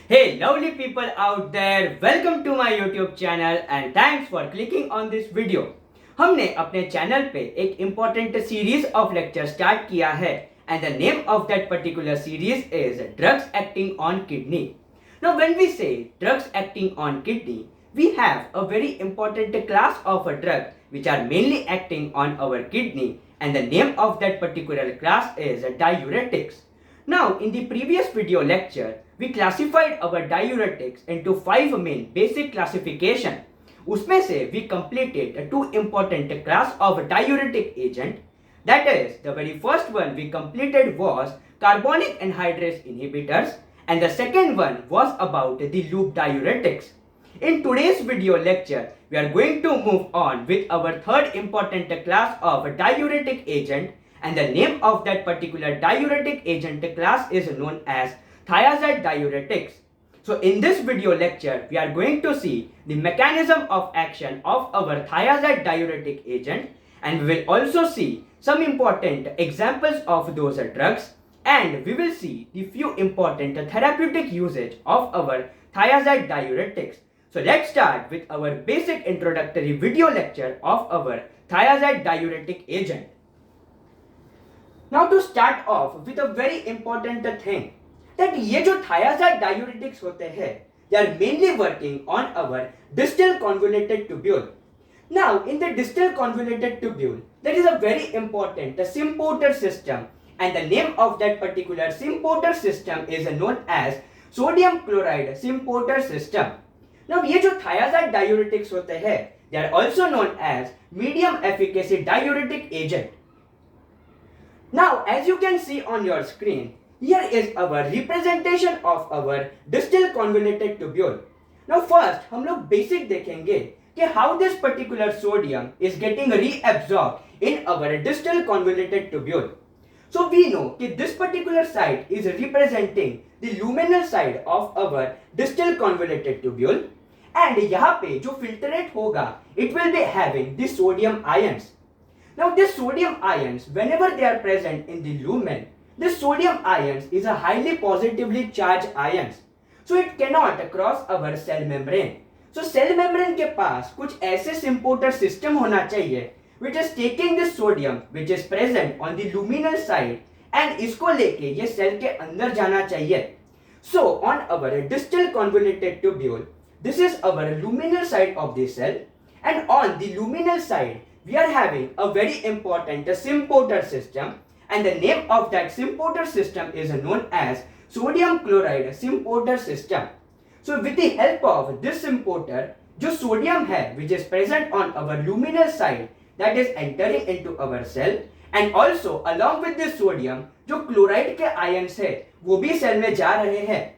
Hey lovely people out there, welcome to my YouTube channel and thanks for clicking on this video. हमने अपने channel पे एक important series of lecture start किया है and the name of that particular series is Drugs Acting on Kidney. Now when we say drugs acting on kidney, we have a very important class of a drug which are mainly acting on our kidney and the name of that particular class is diuretics. Now, in the previous video lecture, we classified our diuretics into 5 main basic classification. उसमें से we completed two important class of diuretic agent. That is, the very first one we completed was carbonic anhydrase inhibitors and the second one was about the loop diuretics. In today's video lecture, we are going to move on with our third important class of diuretic agent and the name of that particular diuretic agent class is known as thiazide diuretics. So in this video lecture, we are going to see the mechanism of action of our thiazide diuretic agent and we will also see some important examples of those drugs and we will see the few important therapeutic usage of our thiazide diuretics. So let's start with our basic introductory video lecture of our thiazide diuretic agent. Now to start off with a very important thing that ये जो thiazide diuretics होते हैं they are mainly working on our distal convoluted tubule. Now in the distal convoluted tubule there is a very important symporter system and the name of that particular symporter system is known as sodium chloride symporter system. Now ये जो thiazide diuretics होते हैं they are also known as medium efficacy diuretic agent. Now, as you can see on your screen, here is our representation of our distal convoluted tubule. Now, first हम लोग basic देखेंगे कि how this particular sodium is getting reabsorbed in our distal convoluted tubule. So we know that this particular site is representing the luminal side of our distal convoluted tubule and यहाँ पे जो filtrate होगा, it will be having the sodium ions. Now these sodium ions, whenever they are present in the lumen, this sodium ions is a highly positively charged ions. So it cannot cross our cell membrane. So cell membrane के पास कुछ ऐसे symporter system होना चाहिए which is taking this sodium which is present on the luminal side and इसको लेके ये cell के अंदर जाना चाहिए. So on our distal convoluted tubule, this is our luminal side of the cell and on the luminal side we are having a very important symporter system and the name of that symporter system is known as sodium chloride symporter system. So with the help of this symporter, जो sodium है which is present on our luminal side that is entering into our cell and also along with this sodium जो chloride के ions है वो भी cell में जा रहे हैं.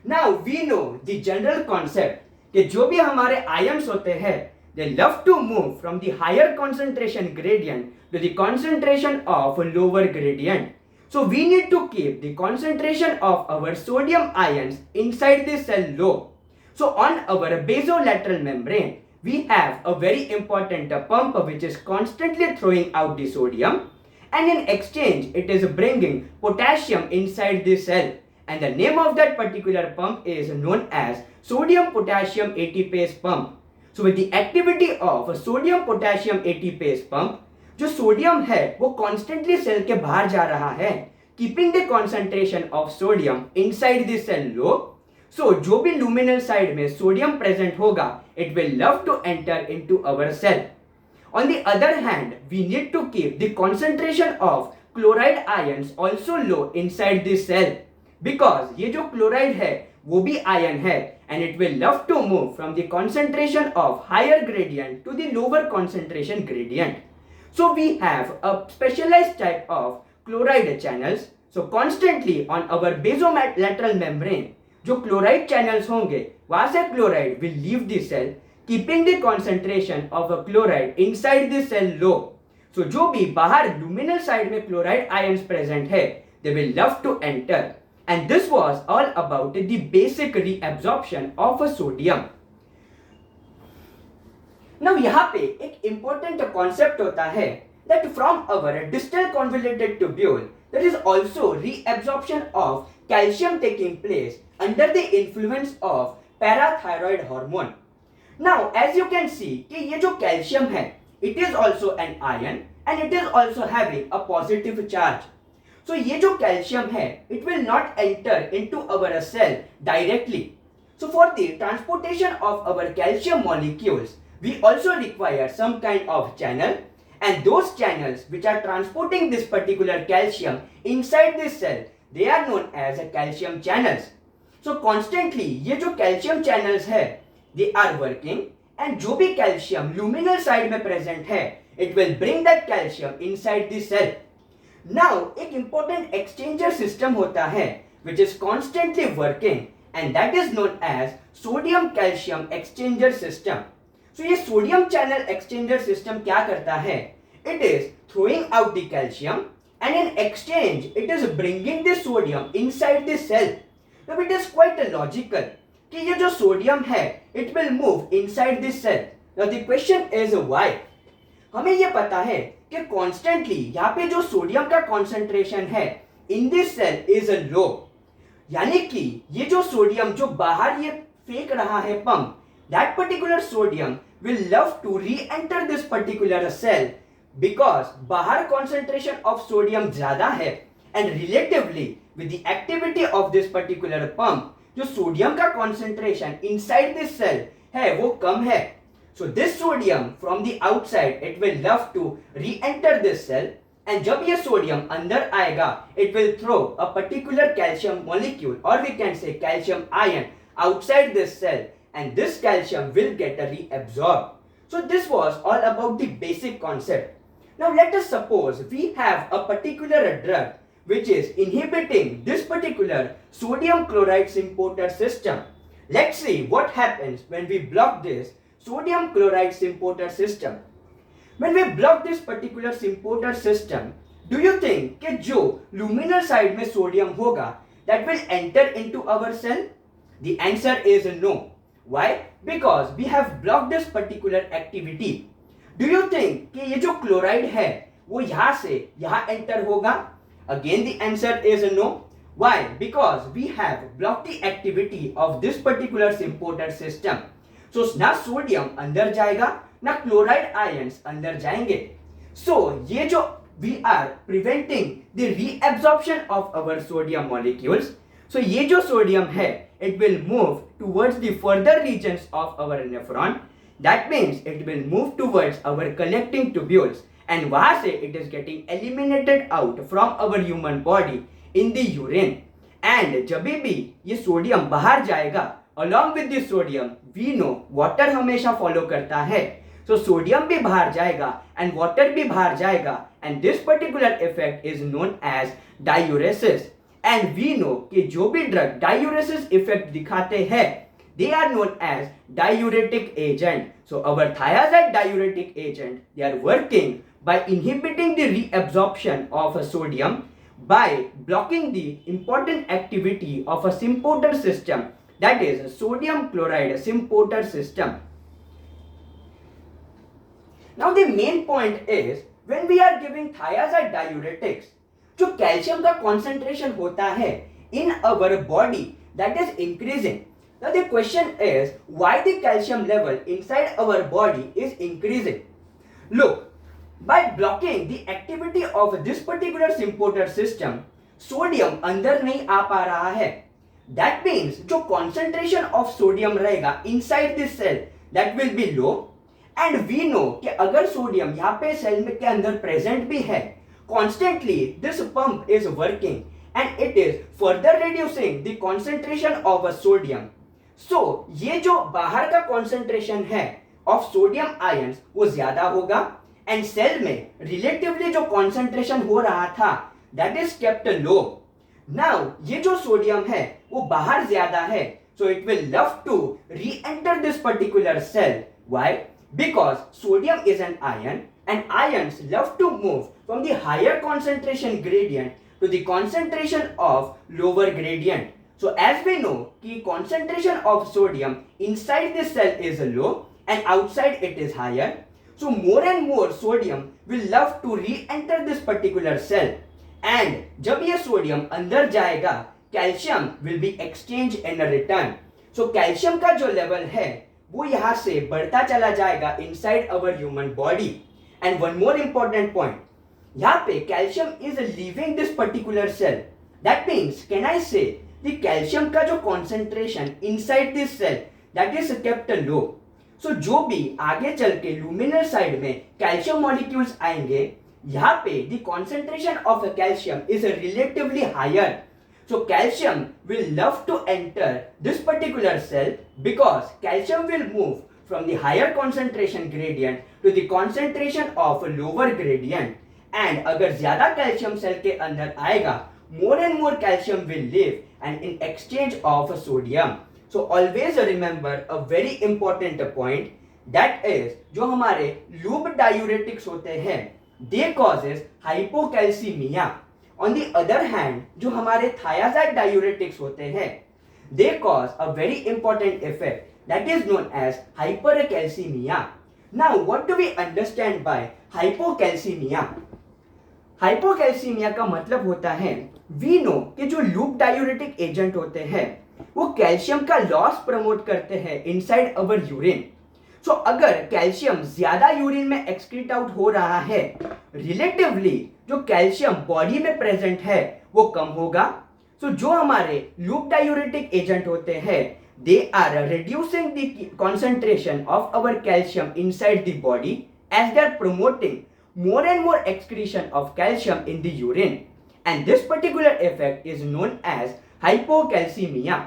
Now we know the general concept कि जो भी हमारे ions होते हैं they love to move from the higher concentration gradient to the concentration of lower gradient. So we need to keep the concentration of our sodium ions inside the cell low. So on our basolateral membrane, we have a very important pump which is constantly throwing out the sodium and in exchange it is bringing potassium inside the cell and the name of that particular pump is known as sodium potassium ATPase pump. So with the activity of sodium potassium ATPase pump, जो sodium है वो constantly cell के बाहर जा रहा है, keeping the concentration of sodium inside the cell low. So जो भी luminal side में सोडियम present होगा, it will love to enter into our cell. On the other hand, we need to keep the concentration of chloride ions also low inside the cell because ये जो chloride है वो भी ion है and it will love to move from the concentration of higher gradient to the lower concentration gradient. So we have a specialized type of chloride channels. So constantly on our basolateral membrane जो chloride channels होंगे वहाँ से chloride will leave the cell keeping the concentration of a chloride inside the cell low. So जो भी बाहर luminal side में chloride ions present है they will love to enter. And this was all about the basic reabsorption of a sodium. Now यहाँ पे एक important concept होता है that from our distal convoluted tubule there is also reabsorption of calcium taking place under the influence of parathyroid hormone. Now as you can see कि ये जो calcium है, it is also an ion and it is also having a positive charge. So ये जो calcium है, it will not enter into our cell directly. So for the transportation of our calcium molecules, we also require some kind of channel, and those channels which are transporting this particular calcium inside this cell, they are known as calcium channels. So constantly ये जो calcium channels है, they are working, and जो भी calcium luminal side में present है, it will bring that calcium inside the cell. Now एक important exchanger system होता है which is constantly working, and that is known as sodium calcium exchanger system. So ये sodium channel exchanger system क्या करता है? It is throwing out the calcium and in exchange it is bringing the sodium inside the cell. Now it is quite logical कि ये जो sodium है it will move inside the cell. Now the question is why? हमें ये पता है कि constantly यहाँ पे जो sodium का concentration है in this cell is low. यानी कि ये जो सोडियम जो बाहर ये फेंक रहा है pump, that particular sodium will love to re-enter this particular cell because बाहर concentration of sodium ज़्यादा है and relatively with the activity of this particular pump जो सोडियम का concentration inside this cell है वो कम है. So this sodium from the outside it will love to re-enter this cell, and जब ये sodium अंदर आएगा it will throw a particular calcium molecule or we can say calcium ion outside this cell, and this calcium will get reabsorbed. So this was all about the basic concept. Now let us suppose we have a particular drug which is inhibiting this particular sodium chloride symporter system. Let's see what happens when we block this sodium chloride symporter system. When we block this particular symporter system, do you think कि जो luminal side में sodium होगा that will enter into our cell? The answer is no. Why? Because we have blocked this particular activity. Do you think कि ये जो chloride है वो यहाँ से यहाँ enter होगा? Again the answer is no. Why? Because we have blocked the activity of this particular symporter system. So ना sodium अंदर जाएगा ना क्लोराइड आयंस अंदर जाएंगे. So ये जो we are preventing the reabsorption of our sodium molecules. So ये जो sodium है it will move towards the further regions of our nephron. That means it will move towards our collecting tubules, and वहाँ से it is getting eliminated out from our human body in the urine. And जब भी ये sodium बाहर जाएगा, along with this sodium we know water हमेशा follow करता है. So sodium भी बाहर जाएगा and water भी बाहर जाएगा, and this particular effect is known as diuresis. And we know कि जो भी drug diuresis effect दिखाते हैं they are known as diuretic agent. So our thiazide diuretic agent, they are working by inhibiting the reabsorption of sodium by blocking the important activity of a symporter system, that is sodium chloride symporter system. Now the main point is when we are giving thiazide diuretics, जो calcium का concentration होता है in our body that is increasing. Now the question is why the calcium level inside our body is increasing. Look, by blocking the activity of this particular symporter system, sodium अंदर नहीं आ पा रहा है. That means जो concentration of sodium रहेगा inside this cell that will be low. And we know कि अगर sodium यहाँ पे सेल में के अंदर प्रेजेंट भी है, constantly this pump is working and it is further reducing the concentration of a sodium. So ये जो बाहर का concentration है of sodium ions वो ज्यादा होगा, and सेल में relatively जो concentration हो रहा था that is kept low. Now ये जो सोडियम है वो बाहर ज्यादा है, so it will love to re-enter this particular cell. Why? Because sodium is an ion and ions love to move from the higher concentration gradient to the concentration of lower gradient. So as we know कि concentration of sodium inside this cell is low and outside it is higher. So more and more sodium will love to re-enter this particular cell. And जब ये sodium अंदर जाएगा calcium will be exchange in return. So calcium का जो level है वो यहाँ से बढ़ता चला जाएगा inside our human body. And one more important point, यहाँ पे calcium is leaving this particular cell. That means can I say the calcium का जो concentration inside this cell that is kept low. So जो भी आगे चल के luminal side में कैल्शियम मॉलिक्यूल्स आएंगे, यहाँ पे the concentration of calcium is relatively higher. So calcium will love to enter this particular cell because calcium will move from the higher concentration gradient to the concentration of lower gradient. And अगर ज़्यादा calcium cell के अंदर आएगा, more and more calcium will live and in exchange of sodium. So always remember a very important point, that is जो हमारे loop diuretics होते हैं, they causes hypocalcemia. On the other hand, जो हमारे thiazide diuretics होते हैं, they cause a very important effect that is known as hypercalcemia. Now, what do we understand by hypocalcemia? Hypocalcemia का मतलब होता है, we know कि जो loop diuretic agent होते हैं, वो कैल्शियम का लॉस प्रमोट करते हैं इनसाइड अवर यूरिन. सो अगर कैल्शियम ज्यादा यूरिन में एक्सक्रीट आउट हो रहा है, रिलेटिवली जो कैल्शियम बॉडी में प्रेजेंट है वो कम होगा. सो जो हमारे लूप डायूरेटिक एजेंट होते हैं, they are reducing the concentration of our calcium inside the body as they are promoting more and more excretion of calcium in the urine, and this particular effect is known as hypocalcemia.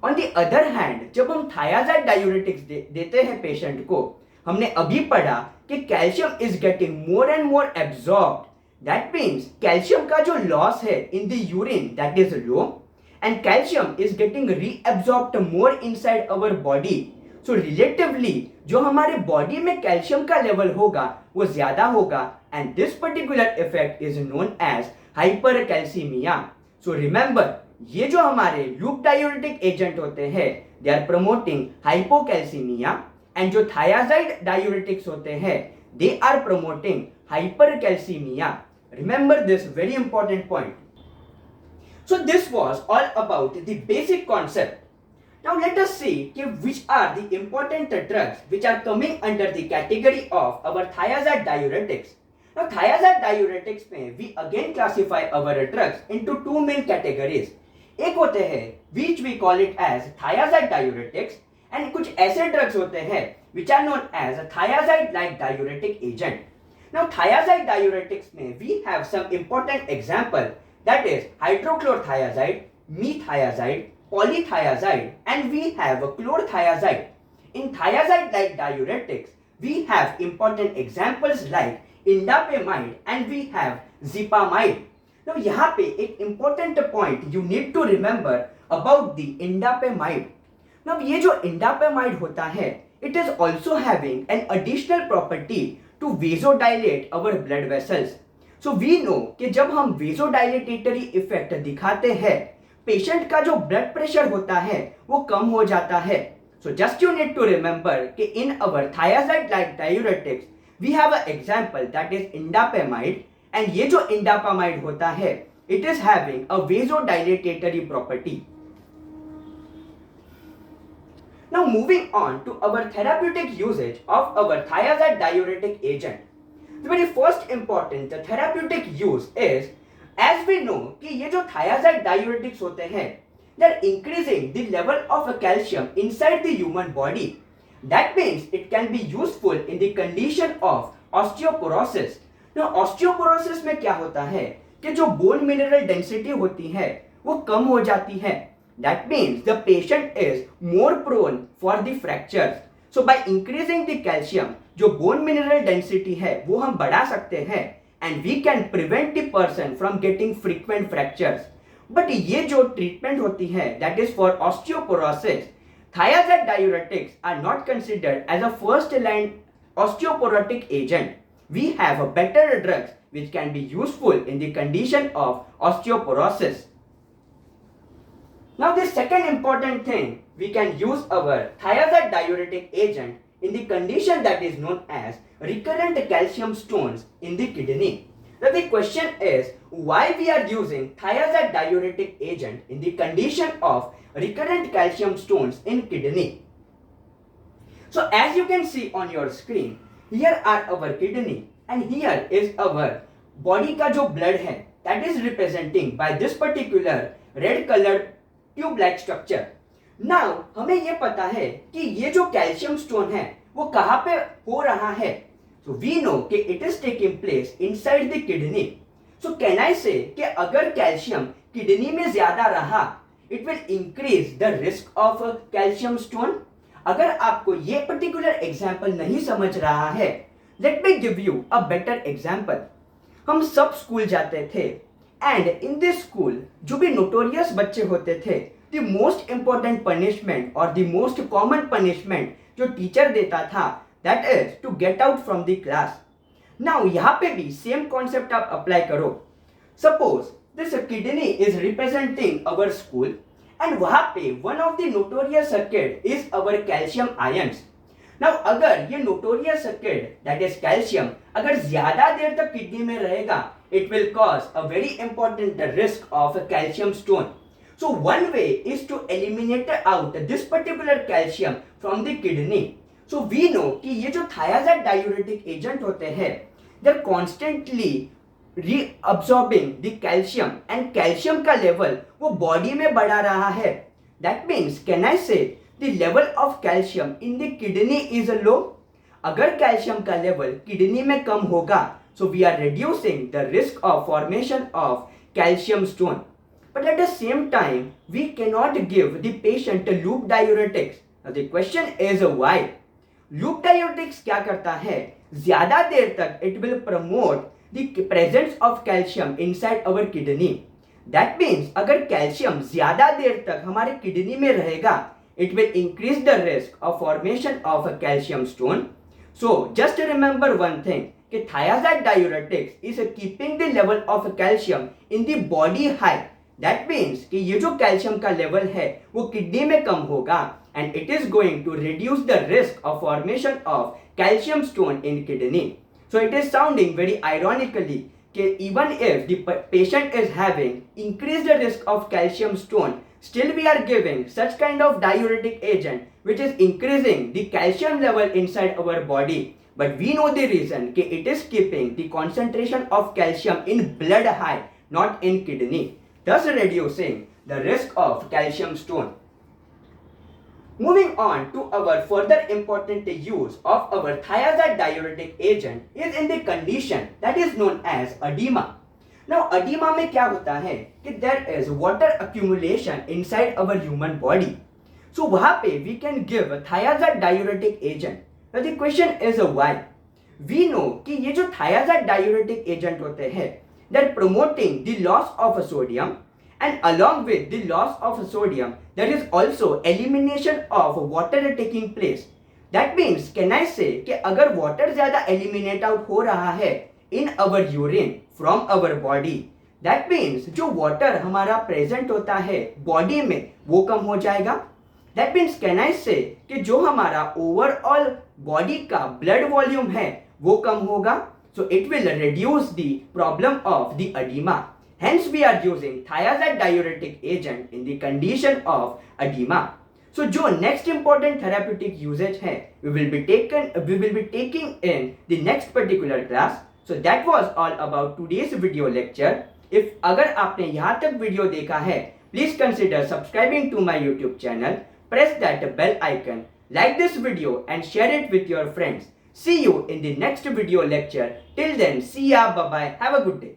On the other hand, जब हम thiazide diuretics देते हैं patient को, हमने अभी पढ़ा कि calcium is getting more and more absorbed. That means calcium का जो लॉस है in the urine that is low, and calcium is getting reabsorbed more inside our body. So relatively जो हमारे बॉडी में कैल्शियम का लेवल होगा वो ज्यादा होगा, and this particular effect is known as hypercalcemia. So remember, ये जो हमारे लूप डायूरेटिक एजेंट होते हैं, they are promoting hypocalcemia, and जो थायाजाइड डायूरेटिक्स होते हैं, they are promoting hypercalcemia. Remember this very important point. So this was all about the basic concept. Now let us see which are the important drugs which are coming under the category of our thiazide diuretics. Now thiazide diuretics में we again classify our drugs into two main categories. एक होते हैं which we call it as thiazide diuretics, and कुछ ऐसे drugs होते हैं which are known as thiazide like diuretic agent. Now thiazide diuretics में we have some important example, that is hydrochlorothiazide, methiazide, polythiazide, and we have chlorothiazide. In thiazide-like diuretics, we have important examples like indapamide and we have zipamide. Now, यहाँ पे एक important point you need to remember about the indapamide. Now, ये जो indapamide होता है, it is also having an additional property to vasodilate our blood vessels. So we know कि जब हम वेजोडाइलेटेटरी इफेक्ट दिखाते हैं, पेशेंट का जो ब्लड प्रेशर होता है वो कम हो जाता है. So just you need to remember कि in our thiazide like diuretics we have a example that is indapamide, and ये जो इंडापेमाइड होता है it is having a vasodilatory property. Now moving on to our therapeutic usage of our thiazide diuretic agent. The very first important therapeutic use is, as we know कि ये जो thiazide diuretics होते हैं, they are increasing the level of calcium inside the human body. That means it can be useful in the condition of osteoporosis. Now osteoporosis में क्या होता है कि जो bone mineral density होती है वो कम हो जाती है. That means the patient is more prone for the fractures. So by increasing the calcium, जो bone mineral density है वो हम बढ़ा सकते हैं, and we can prevent the person from getting frequent fractures. But ये जो treatment होती है that is for osteoporosis, thiazide diuretics are not considered as a first line osteoporotic agent. We have better drugs which can be useful in the condition of osteoporosis. Now the second important thing, we can use our thiazide diuretic agent in the condition that is known as recurrent calcium stones in the kidney. Now the question is why we are using thiazide diuretic agent in the condition of recurrent calcium stones in kidney. So as you can see on your screen, here are our kidney and here is our body का जो blood है, that is representing by this particular red colored tube-like structure. Now हमें ये पता है कि ये जो कैल्शियम स्टोन है वो कहाँ पे हो रहा है. So we know कि it is taking place inside the kidney. So can I say कि अगर कैल्शियम किडनी में ज्यादा रहा, it will increase the risk of calcium stone. अगर आपको ये पर्टिकुलर एग्जाम्पल नहीं समझ रहा है, let me give you a better example. हम सब स्कूल जाते थे एंड इन दिस स्कूल जो भी नोटोरियस बच्चे होते थे, द मोस्ट इंपॉर्टेंट पनिशमेंट और द मोस्ट कॉमन पनिशमेंट जो टीचर देता था, that is to get out from the class. Now यहाँ पे भी सेम कॉन्सेप्ट आप अप्लाई करो. Suppose this kidney is representing our school and वहां पे one of the notorious circuit is our calcium ions. Now अगर ये notorious circuit that is calcium अगर ज्यादा देर तक किडनी में रहेगा, it will cause a very important risk of a calcium stone. So one way is to eliminate out this particular calcium from the kidney. So we know कि ये जो thiazide diuretic agent होते हैं, they're constantly reabsorbing the calcium and calcium का level वो body में बढ़ा रहा है. That means can I say the level of calcium in the kidney is low? अगर कैल्शियम का लेवल किडनी में कम होगा, so we are reducing the risk of formation of calcium stone. But at the same time, we cannot give the patient loop diuretics. Now the question is why? Loop diuretics क्या करता है? ज्यादा देर तक it will promote the presence of calcium inside our kidney. That means अगर calcium ज्यादा देर तक हमारे kidney में रहेगा, it will increase the risk of formation of a calcium stone. So just remember one thing कि thiazide diuretics is keeping the level of calcium in the body high. That means कि ये जो calcium का level है वो kidney में कम होगा and it is going to reduce the risk of formation of calcium stone in kidney. So it is sounding very ironically कि even if the patient is having increased risk of calcium stone, still we are giving such kind of diuretic agent which is increasing the calcium level inside our body. But we know the reason कि it is keeping the concentration of calcium in blood high, not in kidney, thus reducing the risk of calcium stone. Moving on to our further important use of our thiazide diuretic agent is in the condition that is known as edema. Now edema में क्या होता है कि there is water accumulation inside our human body. So वहाँ पे we can give thiazide diuretic agent. Now the question is why? We know कि ये जो thiazide diuretic agent होते हैं, they're promoting the loss of sodium, and along with the loss of sodium, there is also elimination of water taking place. That means can I say कि अगर water ज़्यादा eliminate out हो रहा है in our urine from our body, that means जो water हमारा present होता है body में वो कम हो जाएगा. That means can I say कि जो हमारा overall body का blood volume है वो कम होगा. So it will reduce the problem of the edema. Hence we are using thiazide diuretic agent in the condition of edema. So जो next important therapeutic usage है we will be taking in the next particular class. So that was all about today's video lecture. If अगर आपने यहाँ तक video देखा है, please consider subscribing to my YouTube channel. Press that bell icon, like this video and share it with your friends. See you in the next video lecture. Till then, see ya, bye bye, have a good day.